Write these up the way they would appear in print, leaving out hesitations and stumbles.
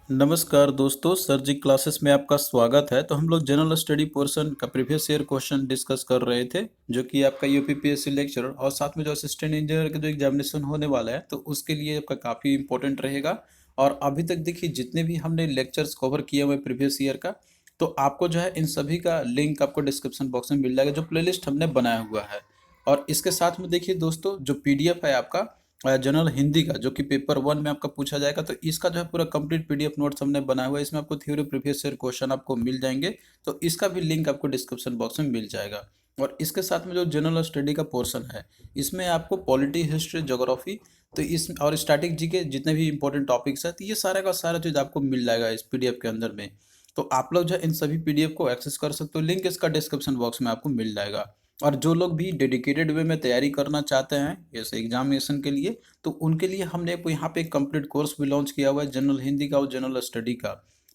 नमस्कार दोस्तों, सर जी क्लासेस में आपका स्वागत है। तो हम लोग जनरल स्टडी पोर्शन का प्रीवियस ईयर क्वेश्चन डिस्कस कर रहे थे, जो कि आपका यूपीपीएससी लेक्चर और साथ में जो असिस्टेंट इंजीनियर का जो एग्जामिनेशन होने वाला है, तो उसके लिए आपका काफ़ी इंपॉर्टेंट रहेगा। और अभी तक देखिए जितने भी हमने लेक्चर्स कवर किए हुए प्रीवियस ईयर का, तो आपको जो है इन सभी का लिंक आपको डिस्क्रिप्शन बॉक्स में मिल जाएगा, जो प्लेलिस्ट हमने बनाया हुआ है। और इसके साथ में देखिए दोस्तों, जो पीडीएफ है आपका जनरल हिंदी का, जो कि पेपर 1 में आपका पूछा जाएगा, तो इसका जो है पूरा कंप्लीट पीडीएफ नोट्स हमने बनाया हुआ है। इसमें आपको थ्योरी प्रीवियस ईयर क्वेश्चन आपको मिल जाएंगे, तो इसका भी लिंक आपको डिस्क्रिप्शन बॉक्स में मिल जाएगा। और इसके साथ में जो जनरल स्टडी का पोर्शन है, इसमें आपको पॉलिटी, हिस्ट्री, ज्योग्राफी, तो इस और स्टैटिक जी के जितने भी इंपॉर्टेंट टॉपिक्स है, तो ये सारा का सारा चीज़ आपको मिल जाएगा इस पीडीएफ के अंदर में। तो आप लोग जो है इन सभी पीडीएफ को एक्सेस कर सकते हो, लिंक इसका डिस्क्रिप्शन बॉक्स में आपको मिल जाएगा। और जो लोग भी डेडिकेटेड वे में तैयारी करना चाहते हैं जैसे एग्जामिनेशन के लिए, तो उनके लिए हमने यहाँ पे एक कंप्लीट कोर्स भी लॉन्च किया हुआ है, जनरल हिंदी का और जनरल स्टडी का।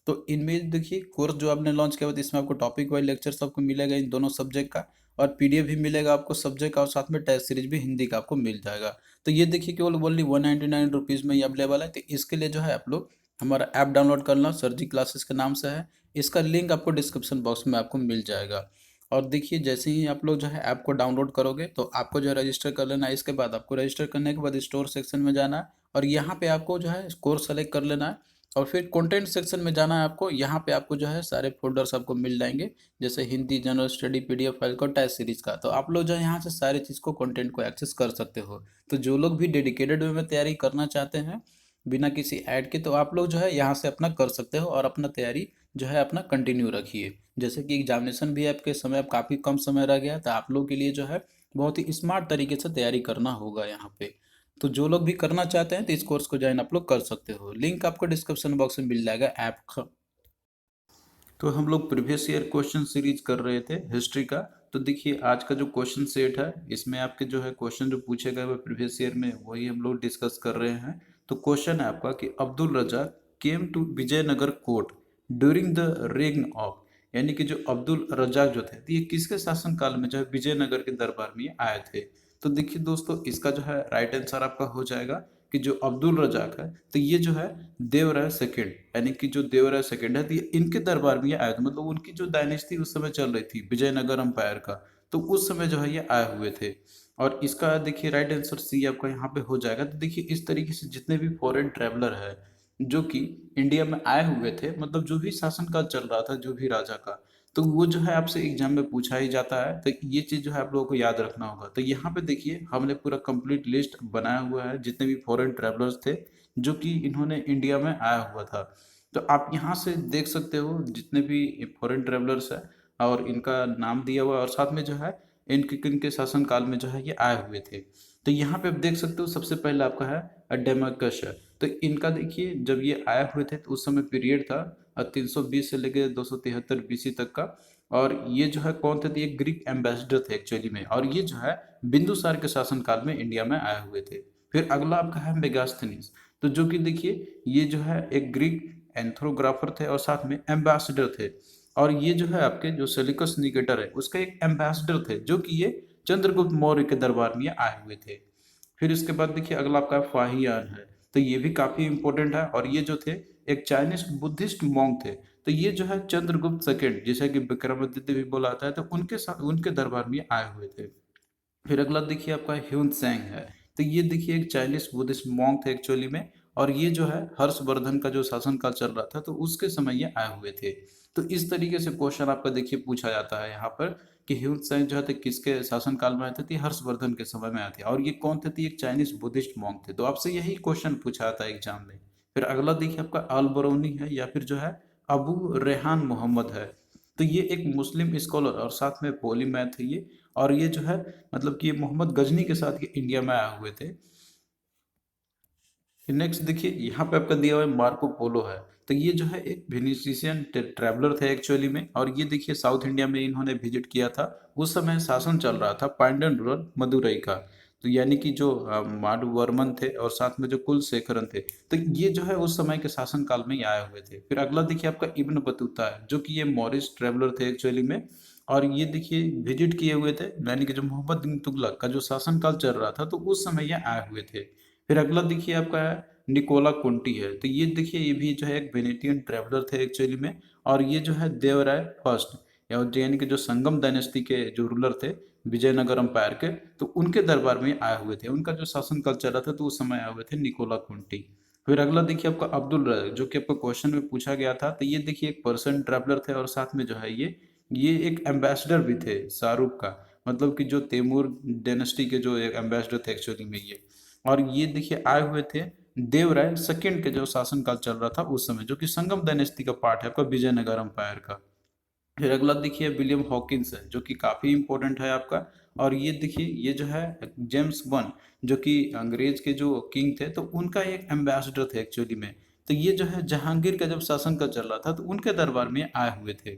तो इनमें देखिए कोर्स जो आपने लॉन्च किया हुआ है, तो इसमें आपको टॉपिक वाइज लेक्चर आपको मिलेगा इन दोनों सब्जेक्ट का, और पीडीएफ भी मिलेगा आपको सब्जेक्ट का, और साथ में टेस्ट सीरीज भी हिंदी का आपको मिल जाएगा। तो ये देखिए केवल ओनली 199 रुपीज़ में ही अवेलेबल है। तो इसके लिए जो है आप लोग हमारा ऐप डाउनलोड करना, सर जी क्लासेस के नाम से है। इसका लिंक आपको डिस्क्रिप्शन बॉक्स में आपको मिल जाएगा। और देखिए जैसे ही आप लोग जो है ऐप को डाउनलोड करोगे, तो आपको जो है रजिस्टर कर लेना है। इसके बाद आपको रजिस्टर करने के बाद स्टोर सेक्शन में जाना है, और यहाँ पे आपको जो है कोर्स सेलेक्ट कर लेना है। और फिर कंटेंट सेक्शन में जाना है आपको। यहाँ पे आपको जो है सारे फोल्डर्स आपको मिल जाएंगे, जैसे Hindi, general study, PDF file का, टेस्ट सीरीज का। तो आप लोग जो है यहाँ से सारी चीज़ को, कंटेंट को एक्सेस कर सकते हो। तो जो लोग भी डेडिकेटेड वे में तैयारी करना चाहते हैं बिना किसी ऐड के, तो आप लोग जो है यहाँ से अपना कर सकते हो और अपना तैयारी जो है अपना कंटिन्यू रखिए। जैसे कि एग्जामिनेशन भी आपके समय अब काफ़ी कम समय रह गया है, तो आप लोग के लिए जो है बहुत ही स्मार्ट तरीके से तैयारी करना होगा यहाँ पे। तो जो लोग भी करना चाहते हैं, तो इस कोर्स को ज्वाइन आप लोग कर सकते हो। लिंक आपको डिस्क्रिप्शन बॉक्स में मिल जाएगा ऐप का। तो हम लोग प्रीवियस ईयर क्वेश्चन सीरीज कर रहे थे हिस्ट्री का। तो देखिए आज का जो क्वेश्चन सेट है, इसमें आपके जो है क्वेश्चन जो पूछे गए वो प्रीवियस ईयर में, वही हम लोग डिस्कस कर रहे हैं। तो क्वेश्चन है आपका कि Abdul Raza came to Vijayanagar court during the reign of, यानी कि जो अब्दुल रजा जो थे, तो ये किसके शासन काल में जो है विजयनगर के दरबार में ये आए थे। तो देखिए दोस्तों, इसका जो है राइट आंसर आपका हो जाएगा कि जो अब्दुल रजाक है, तो ये जो है देवराय सेकंड, यानी कि जो देवराय सेकंड है, तो ये इनके दरबार में ये आए थे। मतलब उनकी जो डायनेस्टी उस समय चल रही थी विजयनगर अंपायर का, तो उस समय जो है ये आए हुए थे। और इसका देखिए राइट आंसर सी आपका यहाँ पे हो जाएगा। तो देखिए इस तरीके से जितने भी फॉरेन ट्रैवलर है जो कि इंडिया में आए हुए थे, मतलब जो भी शासनकाल चल रहा था जो भी राजा का, तो वो जो है आपसे एग्जाम में पूछा ही जाता है। तो ये चीज़ जो है आप लोगों को याद रखना होगा। तो यहाँ पे देखिए हमने पूरा कंप्लीट लिस्ट बनाया हुआ है जितने भी फॉरेन ट्रैवलर्स थे जो कि इन्होंने इंडिया में आया हुआ था। तो आप यहाँ से देख सकते हो जितने भी फॉरेन ट्रैवलर्स है, और इनका नाम दिया हुआ है, और साथ में जो है इनके किनके शासन काल में जो है ये आए हुए थे। तो यहाँ पे आप देख सकते हो सबसे पहले आपका है डेमाकस है। तो इनका देखिए जब ये आए हुए थे, तो उस समय पीरियड था 320 से लेकर 273 बीसी तक का। और ये जो है कौन थे, तो ये ग्रीक एम्बेसडर थे एक्चुअली में, और ये जो है बिंदुसार के शासन काल में इंडिया में आए हुए थे। फिर अगला आपका है मेगास्थनीज। तो जो कि देखिए ये जो है एक ग्रीक एंथ्रोग्राफर थे और साथ में एम्बेसडर थे। और ये जो है आपके जो सेल्यूकस निकेटर है उसका एक एम्बेसडर थे, जो कि ये चंद्रगुप्त मौर्य के दरबार में ये आए हुए थे। फिर इसके बाद देखिए अगला आपका फाहियान है। तो ये भी काफी इंपॉर्टेंट है, और ये जो थे एक चाइनीज बुद्धिस्ट मॉन्क थे। तो ये जो है चंद्रगुप्त सेकंड, जैसा कि विक्रमादित्य भी बोला जाता है, तो उनके साथ उनके दरबार में आए हुए थे। फिर अगला देखिए आपका ह्यून सेंग है। तो ये देखिए एक चाइनीज बुद्धिस्ट मॉन्क थे एक्चुअली में, और ये जो है हर्षवर्धन का जो शासनकाल चल रहा था, तो उसके समय ये आए हुए थे। तो इस तरीके से क्वेश्चन आपका देखिए पूछा जाता है यहाँ पर कि ह्यून सेंग जो है तो किसके शासनकाल में आए थे, तो ये हर्षवर्धन के समय में आए थे। और ये कौन थे, तो ये एक चाइनीज बुद्धिस्ट मॉन्क थे। तो आपसे यही क्वेश्चन पूछा जाता है एग्जाम में। फिर अगला देखिए आपका अल बरौनी है, या फिर जो है अबू रेहान मोहम्मद है। तो ये एक मुस्लिम स्कॉलर और साथ में पॉलीमैथ है ये। और ये जो है मतलब कि ये मोहम्मद गजनी के साथ ये इंडिया में आए हुए थे। नेक्स्ट देखिए यहाँ पे आपका दिया हुआ है मार्को पोलो है। तो ये जो है एक वेनिसियन ट्रैवलर थे एक्चुअली में, और ये देखिए साउथ इंडिया में इन्होंने विजिट किया था। उस समय शासन चल रहा था पांड्यन रूरल मदुरई का। तो यानी कि जो माडवर्मन थे और साथ में जो कुलशेखरन थे, तो ये जो है उस समय के शासन काल में ही आए हुए थे। फिर अगला देखिए आपका इब्न बतूता है, जो कि ये मॉरिस ट्रैवलर थे एक्चुअली में। और ये देखिए विजिट किए हुए थे, यानी कि जो मोहम्मद बिन तुगलक का जो शासनकाल चल रहा था, तो उस समय ये आए हुए थे। फिर अगला देखिए आपका है निकोला कुंटी है। तो ये देखिए ये भी जो है एक वेनेटियन ट्रेवलर थे एक्चुअली में, और ये जो है देवराय फर्स्ट यानी कि जो संगम डायनेस्टी के जो रूलर थे विजयनगर एम्पायर के, तो उनके दरबार में आए हुए थे। उनका जो शासनकाल चला था तो उस समय आए हुए थे निकोला कुंटी। फिर अगला देखिए आपका अब्दुल रज़ाक, जो कि आपको क्वेश्चन में पूछा गया था। तो ये देखिए एक पर्सन ट्रैवलर थे और साथ में जो है ये एक एम्बेसडर भी थे शाहरुख का, मतलब कि जो तैमूर डायनेस्टी के जो एक एम्बेसडर थे एक्चुअली में ये। और ये देखिए आए हुए थे देवराय सेकंड के जो शासनकाल चल रहा था उस समय, जो कि संगम डायनेस्टी का पार्ट है आपका विजयनगर एम्पायर का। फिर अगला देखिए विलियम हॉकिंस है, जो कि काफ़ी इंपॉर्टेंट है आपका। और ये देखिए ये जो है जेम्स वन, जो कि अंग्रेज के जो किंग थे तो उनका एक एम्बेसडर थे एक्चुअली में। तो ये जो है जहांगीर का जब शासन का चल रहा था तो उनके दरबार में आए हुए थे।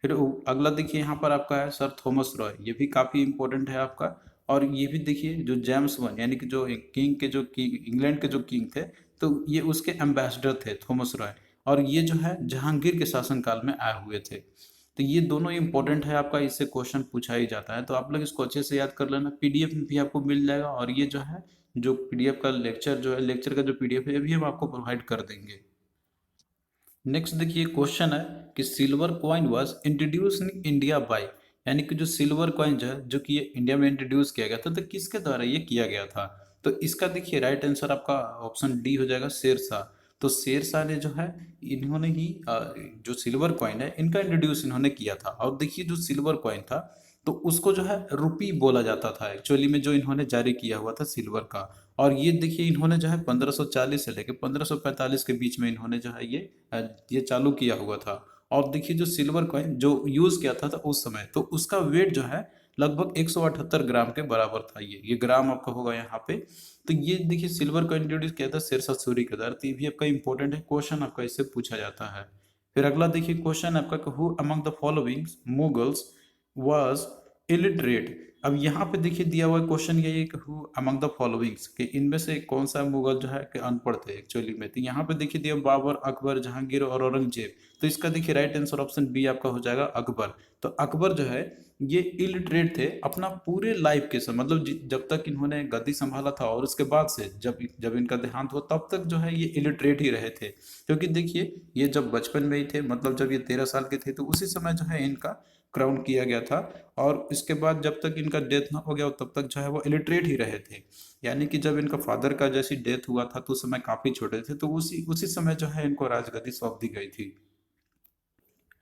फिर अगला देखिए यहाँ पर आपका है सर थॉमस रॉय, ये भी काफ़ी इंपॉर्टेंट है आपका। और ये भी देखिए जो जेम्स वन यानी कि जो किंग के जो किंग इंग्लैंड के जो किंग थे, तो ये उसके एम्बेसडर थे थॉमस रॉय। और ये जो है जहांगीर के शासनकाल में आए हुए थे। तो ये दोनों इंपॉर्टेंट है आपका, इससे क्वेश्चन पूछा ही जाता है, तो आप लोग इसको अच्छे से याद कर लेना। पीडीएफ में भी आपको मिल जाएगा, और ये जो है जो पीडीएफ का लेक्चर जो है लेक्चर का जो पीडीएफ है ये भी हम आपको प्रोवाइड कर देंगे। नेक्स्ट देखिए क्वेश्चन है कि silver coin was introduce in India by, यानी कि जो सिल्वर कॉइन जो है जो कि ये इंडिया में इंट्रोड्यूस किया गया था, तो किसके द्वारा ये किया गया था। तो इसका देखिए राइट आंसर आपका ऑप्शन डी हो जाएगा, शेरशाह। तो शेरशाह ने जो है इन्होंने ही जो सिल्वर कॉइन है इनका इंट्रोड्यूस इन्होंने किया था। और देखिए जो सिल्वर कॉइन था तो उसको जो है रुपी बोला जाता था एक्चुअली में, जो इन्होंने जारी किया हुआ था सिल्वर का। और ये देखिए इन्होंने जो है 1540 से लेकर 1545 के बीच में इन्होंने जो है ये चालू किया हुआ था। और देखिए जो सिल्वर कॉइन जो यूज किया था उस समय, तो उसका वेट जो है लगभग 178 ग्राम के बराबर था। ये ग्राम आपका होगा यहाँ पे। तो ये देखिए सिल्वर कॉइन इंट्रोड्यूस किया था शेरशाह सूरी के द्वारा। तो ये भी आपका इंपॉर्टेंट है, क्वेश्चन आपका इससे पूछा जाता है। फिर अगला देखिए क्वेश्चन आपका, who among the following Mughals was illiterate. अब यहाँ पे देखिए दिया हुआ क्वेश्चन यही है कि हु अमंग द फॉलोइंग्स, कि इनमें से कौन सा मुगल जो है कि अनपढ़ थे एक्चुअली में। तो यहाँ पे देखिए दिया बाबर, अकबर, जहांगीर और औरंगजेब। तो इसका देखिए राइट आंसर ऑप्शन बी आपका हो जाएगा अकबर। तो अकबर जो है ये इलिटरेट थे अपना पूरे लाइफ के समय, मतलब जब तक इन्होंने गद्दी संभाला था और उसके बाद से जब जब इनका देहांत हुआ तब तक जो है ये इलिटरेट ही रहे थे। क्योंकि देखिए ये जब बचपन में ही थे, मतलब जब ये 13 साल के थे, तो उसी समय जो है इनका क्राउन किया गया था। और इसके बाद जब तक इनका डेथ ना हो गया तब तक जो है वो इलिटरेट ही रहे थे। यानी कि जब इनका फादर का जैसी डेथ हुआ था तो उस समय काफी छोटे थे, तो उसी उसी समय जो है इनको राजगद्दी सौंप दी गई थी।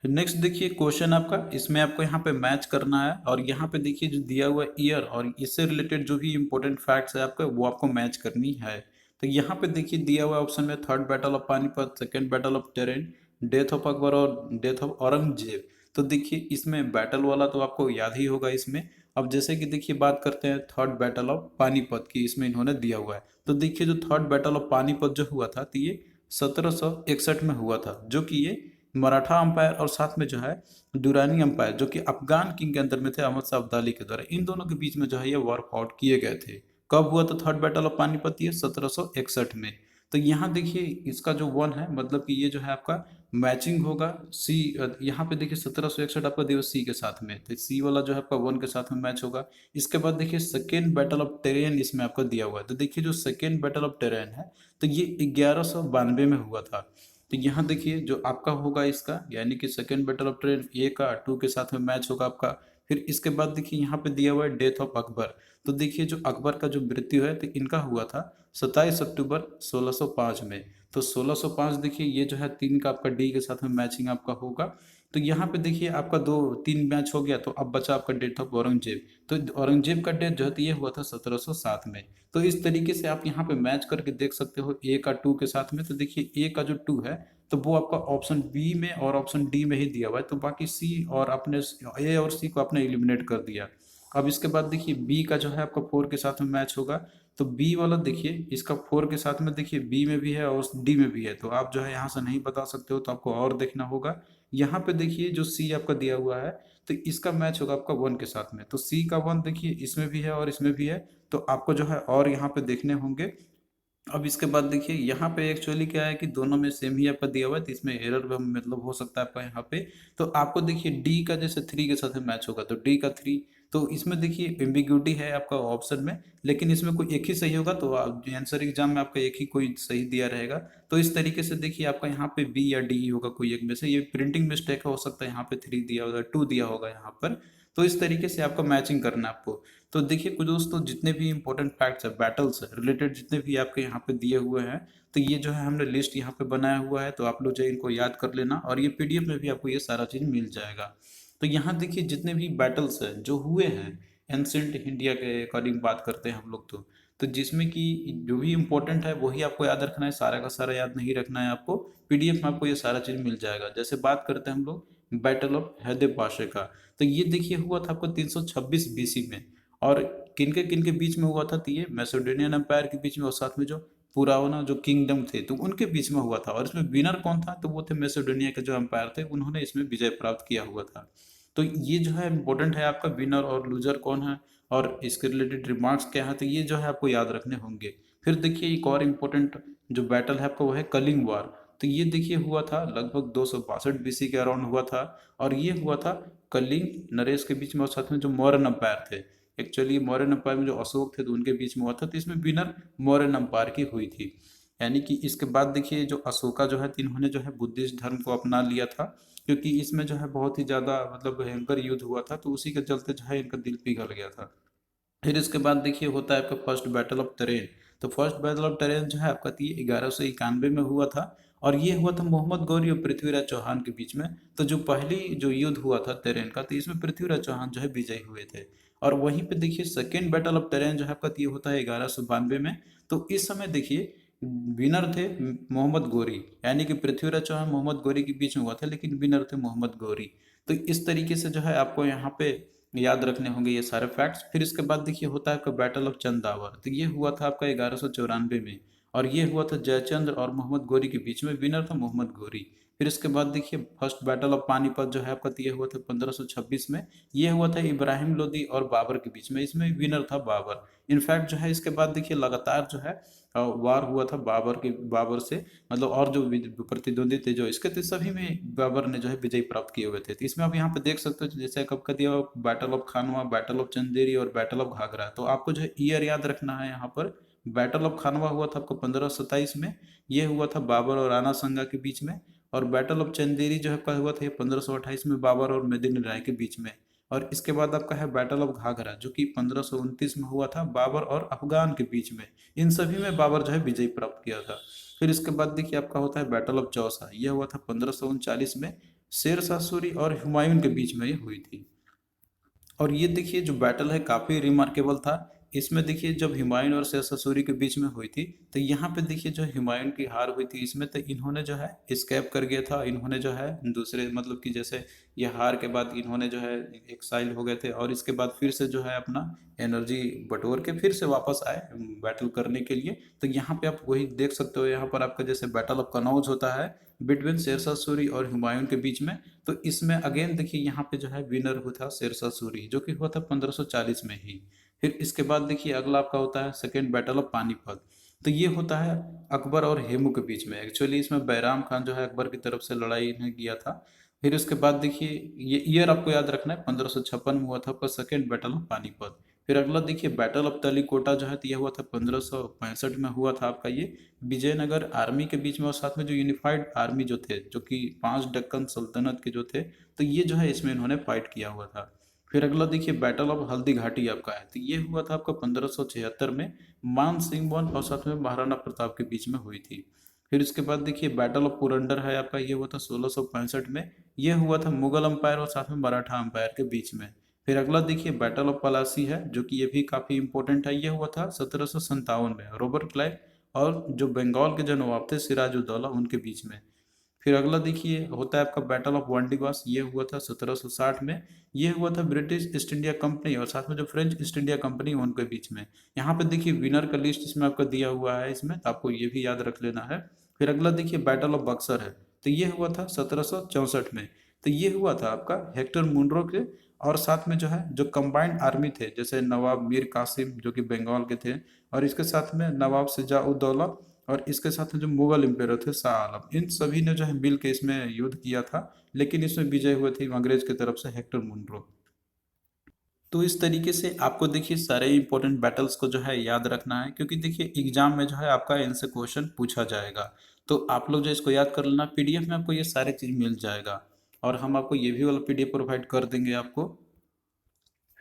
नेक्स्ट देखिए क्वेश्चन आपका, इसमें आपको यहाँ पे मैच करना है। और यहाँ पे देखिए जो दिया हुआ ईयर और इससे रिलेटेड जो भी इंपॉर्टेंट फैक्ट्स है आपका वो आपको मैच करनी है। तो यहाँ पे देखिए दिया हुआ ऑप्शन में third battle of Panipat, second battle of terrain, death of Akbar और डेथ ऑफ औरंगजेब। तो देखिए इसमें बैटल वाला तो आपको याद ही होगा इसमें। अब जैसे कि देखिए बात करते हैं थर्ड बैटल ऑफ पानीपत की, इसमें इन्होंने दिया हुआ है। तो देखिए जो थर्ड बैटल ऑफ पानीपत जो हुआ था तो ये 1761 में हुआ था, जो कि ये मराठा अंपायर और साथ में जो है दुरानी अंपायर जो कि अफगान किंग के अंदर में थे अहमद शाह अब्दाली के द्वारा, इन दोनों के बीच में जो है ये वॉर फाउट किए गए थे। कब हुआ था थर्ड बैटल ऑफ पानीपत, ये 1761 में। तो यहाँ देखिए इसका जो वन है मतलब कि ये जो है आपका मैचिंग होगा सी। यहाँ पे देखिए 1761 आपका दिवस सी के साथ में, तो सी वाला जो है आपका वन के साथ में मैच होगा। इसके बाद देखिए सेकेंड बैटल ऑफ टेरेन इसमें आपको दिया हुआ है। तो देखिए जो सेकेंड बैटल ऑफ टेरेन है तो ये 1192 में हुआ था। तो यहाँ देखिए जो आपका होगा इसका, यानी कि सेकेंड बैटल ऑफ ट्रेन ए का टू के साथ में मैच होगा आपका। फिर इसके बाद देखिए यहाँ पे दिया हुआ है डेथ ऑफ अकबर। तो देखिए जो अकबर का जो मृत्यु है तो इनका हुआ था 27 अक्टूबर 1605 में। तो 1605 देखिए ये जो है तीन का आपका डी के साथ में मैचिंग आपका होगा। तो यहाँ पे देखिए आपका दो तीन मैच हो गया, तो अब बचा आपका डेथ ऑफ औरंगजेब। तो औरंगजेब का डेथ जो है तो ये हुआ था 1707 में। तो इस तरीके से आप यहाँ पे मैच करके देख सकते हो ए का टू के साथ में। तो देखिए ए का जो टू है तो वो आपका ऑप्शन बी में और ऑप्शन डी में ही दिया हुआ है, तो बाकी सी और अपने ए और सी को आपने एलिमिनेट कर दिया। अब इसके बाद देखिए बी का जो है आपका फोर के साथ में मैच होगा। तो बी वाला देखिए इसका फोर के साथ में देखिए बी में भी है और डी में भी है, तो आप जो है यहाँ से नहीं बता सकते हो, तो आपको और देखना होगा। यहाँ पे देखिए जो सी आपका दिया हुआ है तो इसका मैच होगा आपका वन के साथ में। तो सी का वन देखिए इसमें भी है और इसमें भी है, तो आपको जो है और यहाँ पे देखने होंगे। अब इसके बाद देखिए यहाँ पे एक्चुअली क्या है कि दोनों में सेम ही आपका दिया हुआ है, तो इसमें एरर मतलब हो सकता है आपका यहाँ पे। तो आपको देखिए डी का जैसे थ्री के साथ मैच होगा तो डी का थ्री, तो इसमें देखिए एम्बिग्यूटी है आपका ऑप्शन में, लेकिन इसमें कोई एक ही सही होगा, तो आंसर एग्जाम में आपका एक ही कोई सही दिया रहेगा। तो इस तरीके से देखिए आपका यहाँ पे बी या डी होगा कोई एक में से, ये प्रिंटिंग मिस्टेक हो सकता है, यहाँ पे 3 दिया होगा, 2 दिया होगा यहाँ पर। तो इस तरीके से आपका मैचिंग करना है आपको। तो देखिए कुछ दोस्तों, जितने भी इंपॉर्टेंट फैक्ट्स है बैटल्स से रिलेटेड, जितने भी आपके यहाँ पे दिए हुए हैं, तो ये जो है हमने लिस्ट यहाँ पे बनाया हुआ है, तो आप लोग जो है इनको याद कर लेना, और ये पीडीएफ में भी आपको ये सारा चीज़ मिल जाएगा। तो यहाँ देखिए जितने भी बैटल्स हैं जो हुए हैं एंसेंट इंडिया के अकॉर्डिंग बात करते हैं हम लोग, तो जिसमें कि जो भी इम्पोर्टेंट है वही आपको याद रखना है, सारा का सारा याद नहीं रखना है आपको। पीडीएफ में आपको ये सारा चीज़ मिल जाएगा। जैसे बात करते हैं हम लोग बैटल ऑफ हैदर पाशे का, तो ये देखिए हुआ था आपको 326 बीसी में, और किन के बीच में हुआ था, तो ये मैसेडोनियन एम्पायर के बीच में, और साथ में जो पुराना जो किंगडम थे तो उनके बीच में हुआ था। और इसमें विनर कौन था, तो वो थे मैसेडोनिया के जो एम्पायर थे, उन्होंने इसमें विजय प्राप्त किया हुआ था। तो ये जो है इम्पोर्टेंट है आपका, विनर और लूजर कौन है और इसके रिलेटेड रिमार्क्स क्या है, तो ये जो है आपको याद रखने होंगे। फिर देखिए एक और इम्पोर्टेंट जो बैटल है आपका वो है कलिंग वार। तो ये देखिए हुआ था लगभग 262 बीसी के अराउंड हुआ था, और ये हुआ था कलिंग नरेश के बीच में, और साथ में जो मौर्यन अम्पायर थे। एक्चुअली मौर्यन अम्पायर में जो अशोक थे तो उनके बीच में हुआ था, तो इसमें विनर मौर्यन अम्पायर की हुई थी। यानी कि इसके बाद देखिए जो अशोका जो है, तो इन्होंने जो है बुद्धिस्ट धर्म को अपना लिया था, क्योंकि इसमें जो है बहुत ही ज़्यादा मतलब भयंकर युद्ध हुआ था, तो उसी के चलते जो है इनका दिल पिघल गया था। फिर इसके बाद देखिए होता है आपका फर्स्ट बैटल ऑफ तरेन। तो फर्स्ट बैटल ऑफ तरेन जो है आपका 1191 में हुआ था, और ये हुआ था मोहम्मद गौरी और पृथ्वीराज चौहान के बीच में। तो जो पहली जो युद्ध हुआ था तरेन का, तो इसमें पृथ्वीराज चौहान जो है विजयी हुए थे। और वहीं पे देखिए सेकेंड बैटल ऑफ तरेन जो है आपका, ये होता है 1192 में। तो इस समय देखिए विनर थे मोहम्मद गौरी, यानी कि पृथ्वीराज चौहान मोहम्मद गौरी के बीच में हुआ था, लेकिन विनर थे मोहम्मद गौरी। तो इस तरीके से जो है आपको यहाँ पे याद रखने होंगे ये सारे फैक्ट्स। फिर इसके बाद देखिए होता है आपका बैटल ऑफ चंदावर। तो ये हुआ था आपका 1194 में, और ये हुआ था जयचंद्र और मोहम्मद गौरी के बीच में, विनर था मोहम्मद गौरी। फिर इसके बाद देखिए फर्स्ट बैटल ऑफ पानीपत जो है आपका, तो ये हुआ था 1526 में। ये हुआ था इब्राहिम लोदी और बाबर के बीच में, इसमें विनर था बाबर। इनफैक्ट जो है इसके बाद देखिए लगातार जो है वार हुआ था बाबर से, मतलब और जो प्रतिद्वंदी थे जो इसके थे, सभी में बाबर ने जो है विजय प्राप्त किए हुए थे। तो इसमें आप यहाँ पे देख सकते हो, जैसे कब का दिया battle of Khanwa, battle of Chanderi और बैटल ऑफ घाघरा। तो आपको जो है ईयर याद रखना है यहाँ पर। बैटल ऑफ खानवा हुआ था आपको 1527 में, ये हुआ था बाबर और राणा संगा के बीच में। और बैटल ऑफ चंदेरी जो है आपका हुआ था 1528 में, बाबर और मेदिनी राय के बीच में। और इसके बाद आपका है बैटल ऑफ घाघरा, जो कि 1529 में हुआ था बाबर और अफगान के बीच में। इन सभी में बाबर जो है विजय प्राप्त किया था। फिर इसके बाद देखिए आपका होता है बैटल ऑफ चौसा। यह हुआ था 1539 में, शेर शाह सूरी और हुमायूं के बीच में ये हुई थी। और ये देखिए जो बैटल है काफ़ी रिमार्केबल था। इसमें देखिए जब हुमायूं और शेर शाह सूरी के बीच में हुई थी, तो यहाँ पे देखिए जो हुमायूं की हार हुई थी इसमें, तो इन्होंने जो है स्केप कर गया था। इन्होंने जो है दूसरे मतलब कि जैसे ये हार के बाद इन्होंने जो है एक्साइल हो गए थे, और इसके बाद फिर से जो है अपना एनर्जी बटोर के फिर से वापस आए बैटल करने के लिए। तो यहाँ पे आप वही देख सकते हो, यहाँ पर आपका जैसे बैटल ऑफ कनौज होता है बिटवीन शेरशाह सूरी और हुमायूं के बीच में। तो इसमें अगेन देखिए यहाँ पे जो है विनर हुआ था शेरशाह सूरी, जो कि हुआ था 1540 में ही। फिर इसके बाद देखिए अगला आपका होता है सेकेंड बैटल ऑफ पानीपत। तो ये होता है अकबर और हेमू के बीच में। एक्चुअली इसमें बैराम खान जो है अकबर की तरफ से लड़ाई ने किया था। फिर उसके बाद देखिए ये ईयर आपको याद रखना है, 1556 में हुआ था आपका सेकेंड बैटल ऑफ पानीपत। फिर अगला देखिए बैटल ऑफ तलीकोटा जो है, तो ये हुआ था 1565 में हुआ था आपका ये विजयनगर आर्मी के बीच में, और साथ में जो यूनिफाइड आर्मी जो थे, जो कि 5 दक्कन सल्तनत के जो थे, तो ये जो है इसमें इन्होंने फाइट किया हुआ था। फिर अगला देखिए बैटल ऑफ हल्दी घाटी आपका है, तो ये हुआ था आपका 1576 में, मान सिंह वन और साथ में महाराणा प्रताप के बीच में हुई थी। फिर इसके बाद देखिए बैटल ऑफ पुरंदर है आपका, ये हुआ था 1665 में। ये हुआ था मुगल अंपायर और साथ में मराठा अंपायर के बीच में। फिर अगला देखिए बैटल ऑफ पलासी है, जो कि ये भी काफ़ी इंपॉर्टेंट है। ये हुआ था 1757 में, रॉबर्ट क्लाइव और जो बंगाल के जो नवाब थे सिराजुद्दौला, उनके बीच में। फिर अगला देखिए होता है आपका बैटल ऑफ वांडीवास। ये हुआ था 1760 में। ये हुआ था ब्रिटिश ईस्ट इंडिया कंपनी और साथ में जो फ्रेंच ईस्ट इंडिया कंपनी उनके बीच में। यहाँ पे देखिए विनर का लिस्ट इसमें आपका दिया हुआ है इसमें, तो आपको ये भी याद रख लेना है। फिर अगला देखिए बैटल ऑफ बक्सर है, तो ये हुआ था 1764 में। तो ये हुआ था आपका हेक्टर मुनरो के और साथ में जो है जो कंबाइंड आर्मी थे, जैसे नवाब मीर कासिम जो कि बंगाल के थे, और इसके साथ में नवाब सिजाउद्दौला, और इसके साथ में जो मुगल एम्पायर थे शाह आलम, इन सभी ने जो है मिल के इसमें युद्ध किया था। लेकिन इसमें विजय हुए थे अंग्रेज की तरफ से हेक्टर मुनरो। तो इस तरीके से आपको देखिए सारे इंपॉर्टेंट बैटल्स को जो है याद रखना है, क्योंकि देखिए एग्जाम में जो है आपका इनसे क्वेश्चन पूछा जाएगा। तो आप लोग जो इसको याद कर लेना, पीडीएफ में आपको ये सारे चीज मिल जाएगा, और हम आपको ये भी वाला पीडीएफ प्रोवाइड कर देंगे आपको।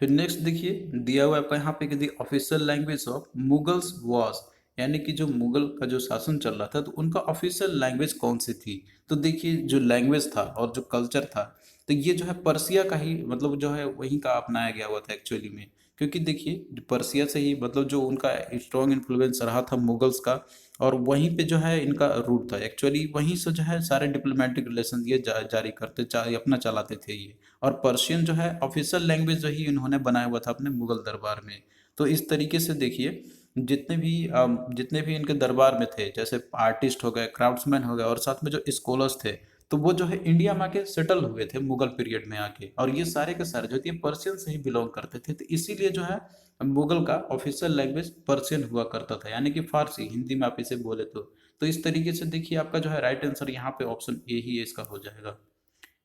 फिर नेक्स्ट देखिए दिया हुआ है आपका यहाँ पे कि the official language of Mughals was, यानी कि जो मुगल का जो शासन चल रहा था तो उनका ऑफिशियल लैंग्वेज कौन सी थी। तो देखिए जो लैंग्वेज था और जो कल्चर था, तो ये जो है पर्सिया का ही मतलब जो है वहीं का अपनाया गया हुआ था एक्चुअली में। क्योंकि देखिए पर्सिया से ही मतलब जो उनका स्ट्रॉन्ग इन्फ्लुएंस रहा था मुगल्स का, और वहीं पे जो है इनका रूट था एक्चुअली, वहीं से जो है सारे डिप्लोमेटिक रिलेशन ये जारी करते अपना चलाते थे ये। और पर्शियन जो है ऑफिशियल लैंग्वेज वही इन्होंने बनाया हुआ था अपने मुगल दरबार में। तो इस तरीके से देखिए जितने भी इनके दरबार में थे, जैसे आर्टिस्ट हो गए, क्राफ्ट्समैन हो गए, और साथ में जो स्कॉलर्स थे, तो वो जो है इंडिया में आके सेटल हुए थे मुगल पीरियड में आके, और ये सारे के सारे जो थे पर्शियन से ही बिलोंग करते थे। तो इसीलिए जो है मुगल का ऑफिशियल लैंग्वेज पर्शियन हुआ करता था, यानी कि फारसी, हिंदी में आप इसे बोले तो इस तरीके से देखिए आपका जो है राइट आंसर यहाँ पे ऑप्शन ए ही इसका हो जाएगा।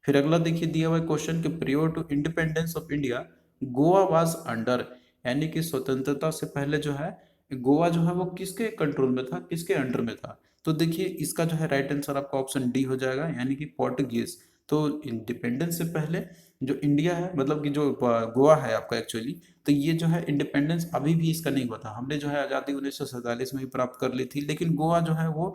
फिर अगला देखिए दिया हुआ क्वेश्चन कि prior to independence of India Goa was under, यानी कि स्वतंत्रता से पहले जो है गोवा जो है वो किसके कंट्रोल में था, किसके अंडर में था। तो देखिए इसका जो है राइट आंसर आपका ऑप्शन डी हो जाएगा, यानी कि पोर्टुगीज। तो इंडिपेंडेंस से पहले जो इंडिया है, मतलब कि जो गोवा है आपका एक्चुअली, तो ये जो है इंडिपेंडेंस अभी भी इसका नहीं हुआ था। हमने जो है आज़ादी 1947 में ही प्राप्त कर ली थी, लेकिन गोवा जो है वो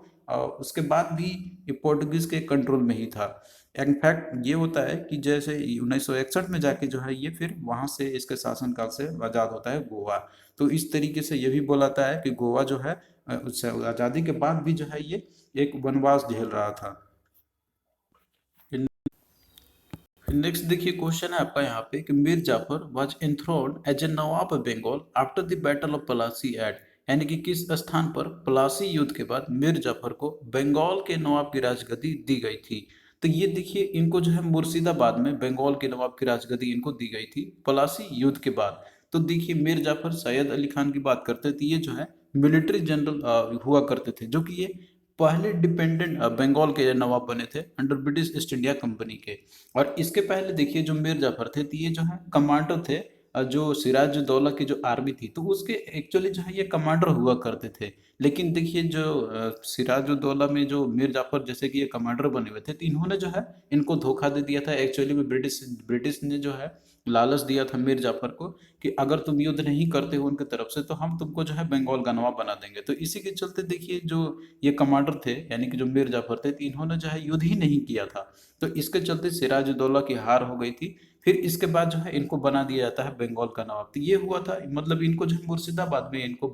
उसके बाद भी ये पोर्टुगीज के कंट्रोल में ही था। इनफैक्ट ये होता है कि जैसे 1961 में जाके जो है ये फिर वहां से इसके शासनकाल से आजाद होता है गोवा। तो इस तरीके से ये भी बोलाता है कि गोवा जो है उससे आजादी के बाद भी जो है ये एक वनवास झेल रहा था। फिर नेक्स्ट देखिए क्वेश्चन है आपका यहाँ पे कि Mir Jafar was enthroned as a nawab of Bengal after the battle of Plassey at, यानी कि किस स्थान पर प्लासी युद्ध के बाद मीर जाफर को बंगाल के नवाब की राजगद्दी दी गई थी। तो ये देखिए इनको जो है मुर्शिदाबाद में बंगाल के नवाब की राजगद्दी इनको दी गई थी प्लासी युद्ध के बाद। तो देखिए मीर जाफर सैयद अली खान की बात करते थे, ये जो है मिलिट्री जनरल हुआ करते थे, जो कि ये पहले डिपेंडेंट बंगाल के नवाब बने थे under British east India company के। और इसके पहले देखिए जो मीर जाफर थे, तो ये जो है कमांडर थे जो सिराजुद्दौला की जो आर्मी थी, तो उसके एक्चुअली जो है ये कमांडर हुआ करते थे। लेकिन देखिए जो सिराजुद्दौला में जो मीर जाफर जैसे कि ये कमांडर बने हुए थे, तो इन्होंने जो है इनको धोखा दे दिया था एक्चुअली में। ब्रिटिश ने जो है लालच दिया था मीर जाफर को कि अगर तुम युद्ध नहीं करते हो उनकी तरफ से तो हम तुमको जो है बंगाल का नवाब बना देंगे। तो इसी के चलते देखिए जो ये कमांडर थे, यानी कि जो मीर जाफर थे, तो इन्होंने जो है युद्ध ही नहीं किया था। तो इसके चलते सिराजुद्दौला की हार हो गई थी। फिर इसके बाद जो है इनको बना दिया जाता है बंगाल का नवाब। तो ये हुआ था, मतलब इनको जो है मुर्शिदाबाद में इनको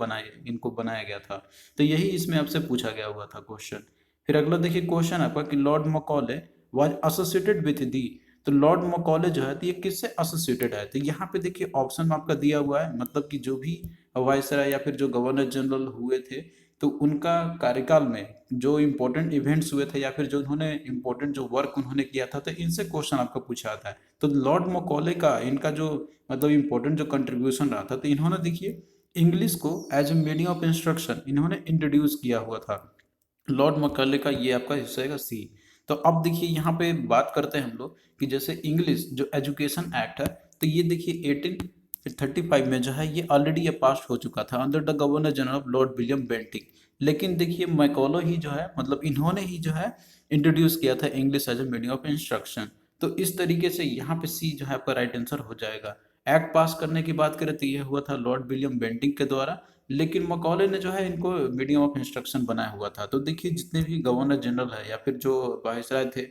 बनाया गया था। तो यही इसमें आपसे पूछा गया हुआ था क्वेश्चन। फिर अगला देखिए क्वेश्चन आपका कि Lord Macaulay was associated with the, तो लॉर्ड मकॉले जो है तो ये किससे एसोसिएटेड है। तो यहाँ पे देखिए ऑप्शन आपका दिया हुआ है, मतलब कि जो भी वायसराय या फिर जो गवर्नर जनरल हुए थे, तो उनका कार्यकाल में जो इम्पोर्टेंट इवेंट्स हुए थे या फिर जो उन्होंने इम्पोर्टेंट जो वर्क उन्होंने किया था, तो इनसे क्वेश्चन आपका पूछा आता है। तो लॉर्ड मकॉले का इनका जो मतलब इम्पोर्टेंट जो कंट्रीब्यूशन रहा था, तो इन्होंने देखिए इंग्लिश को as a medium of instruction इन्होंने इंट्रोड्यूस किया हुआ था। लॉर्ड मकॉले का ये आपका हिस्सा है सी। तो अब देखिए यहाँ पे बात करते हैं हम लोग कि जैसे इंग्लिश जो एजुकेशन एक्ट है, तो ये देखिए 1835 में जो है ये ऑलरेडी ये पास हो चुका था under the governor general of Lord William Bentinck. लेकिन देखिए मैकॉलो ही जो है मतलब इन्होंने ही जो है इंट्रोड्यूस किया था English as a medium of instruction. तो इस तरीके से यहाँ पे सी जो है आपका राइट आंसर हो जाएगा। एक्ट पास करने की बात करें तो ये हुआ था लॉर्ड विलियम बेंटिंक के द्वारा, लेकिन मकॉले ने जो है इनको मीडियम ऑफ इंस्ट्रक्शन बनाया हुआ था। तो देखिए जितने भी गवर्नर जनरल है या फिर जो वायसराय थे,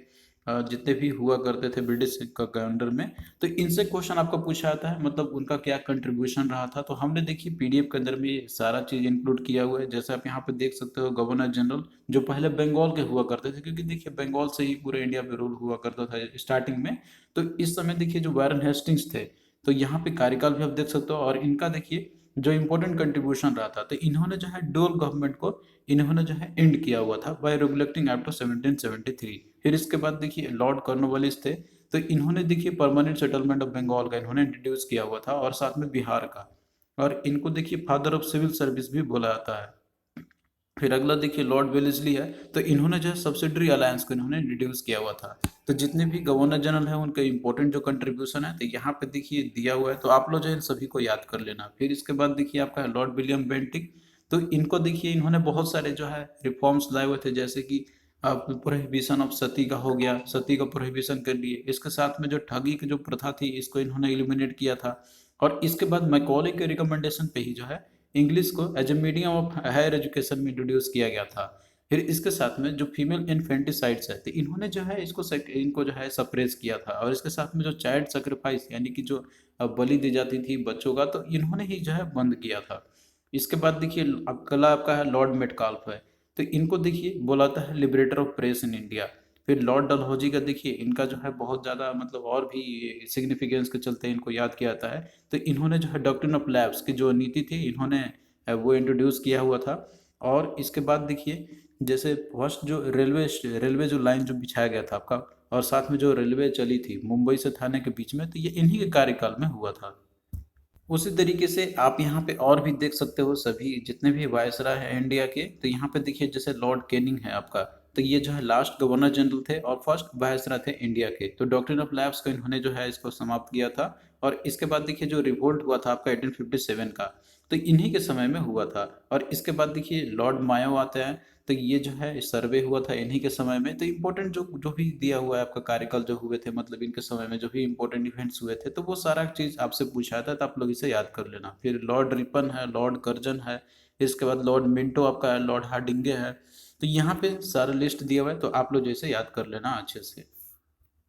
जितने भी हुआ करते थे ब्रिटिश का अंडर में, तो इनसे क्वेश्चन आपको पूछा जाता है मतलब उनका क्या कंट्रीब्यूशन रहा था। तो हमने देखिए पीडीएफ के अंदर में ये सारा चीज इंक्लूड किया हुआ है। जैसे आप यहाँ पे देख सकते हो गवर्नर जनरल जो पहले बंगाल के हुआ करते थे, क्योंकि देखिए बंगाल से ही पूरे इंडिया में रूल हुआ करता था स्टार्टिंग में। तो इस समय देखिए जो वारन हेस्टिंग्स थे, तो यहाँ पे कार्यकाल भी आप देख सकते हो, और इनका देखिए जो इम्पोर्टेंट कंट्रीब्यूशन रहा था, तो इन्होंने जो है डोल गवर्नमेंट को इन्होंने जो है एंड किया हुआ था बाय रेगुलेटिंग एक्ट ऑफ 1773। फिर इसके बाद देखिए लॉर्ड कॉर्नवालिस थे, तो इन्होंने देखिए परमानेंट सेटलमेंट ऑफ बंगाल का इन्होंने इंट्रोड्यूस किया हुआ था, और साथ में बिहार का। और इनको देखिए फादर ऑफ सिविल सर्विस भी बोला जाता है। फिर अगला देखिए लॉर्ड वेलेस्ली है, तो इन्होंने जो है सब्सिडरी अलायंस को इन्होंने इंट्रोड्यूस किया हुआ था। तो जितने भी गवर्नर जनरल हैं उनका इंपॉर्टेंट जो कंट्रीब्यूशन है तो यहाँ पे देखिए दिया हुआ है, तो आप लोग जो है इन सभी को याद कर लेना। फिर इसके बाद देखिए आपका है लॉर्ड विलियम बेंटिक। तो इनको देखिए इन्होंने बहुत सारे जो है रिफॉर्म्स लाए हुए थे, जैसे कि प्रोहिबिशन ऑफ सती का हो गया, सती का प्रोहिबिशन कर लिए। इसके साथ में जो ठगी की जो प्रथा थी इसको इन्होंने एलिमिनेट किया था। और इसके बाद मैकॉले के रिकमेंडेशन पे ही जो है इंग्लिश को as a medium of higher education में इंट्रोड्यूस किया गया था। फिर इसके साथ में जो फीमेल इन्फेंटिसाइड्स है तो इन्होंने जो है इनको जो है सप्रेस किया था। और इसके साथ में जो चाइल्ड सेक्रीफाइस यानी कि जो बलि दी जाती थी बच्चों का, तो इन्होंने ही जो है बंद किया था। इसके बाद देखिए अगला आपका है लॉर्ड मेटकाल्फ है। तो इनको देखिए बोलाता है liberator of press in India. फिर लॉर्ड डलहौजी का देखिए इनका जो है बहुत ज़्यादा मतलब और भी सिग्निफिकेंस के चलते इनको याद किया जाता है। तो इन्होंने जो है डॉक्ट्रिन ऑफ लैब्स की जो नीति थी इन्होंने वो इंट्रोड्यूस किया हुआ था। और इसके बाद देखिए जैसे फर्स्ट जो रेलवे जो लाइन जो बिछाया गया था आपका, और साथ में जो रेलवे चली थी मुंबई से थाने के बीच में, तो ये इन्हीं के कार्यकाल में हुआ था। उसी तरीके से आप यहाँ पे और भी देख सकते हो सभी जितने भी वायसराय हैं इंडिया के। तो यहाँ पे देखिए जैसे लॉर्ड कैनिंग है आपका, तो ये जो है लास्ट गवर्नर जनरल थे और फर्स्ट वायसराय थे इंडिया के। तो डॉक्ट्रिन ऑफ लैब्स को इन्होंने जो है इसको समाप्त किया था। और इसके बाद देखिए जो रिवोल्ट हुआ था आपका 1857 का, तो इन्हीं के समय में हुआ था। और इसके बाद देखिए लॉर्ड मायो आते हैं, तो ये जो है सर्वे हुआ था इन्हीं के समय में। तो इम्पोर्टेंट जो जो भी दिया हुआ है आपका कार्यकाल जो हुए थे, मतलब इनके समय में जो भी इम्पोर्टेंट इवेंट्स हुए थे, तो वो सारा चीज़ आपसे पूछा था, तो आप लोग इसे याद कर लेना। फिर लॉर्ड रिपन है, लॉर्ड कर्जन है, इसके बाद लॉर्ड मिंटो आपका है, लॉर्ड हार्डिंगे है। तो यहाँ पे सारा लिस्ट दिया हुआ है, तो आप लोग जैसे याद कर लेना अच्छे से।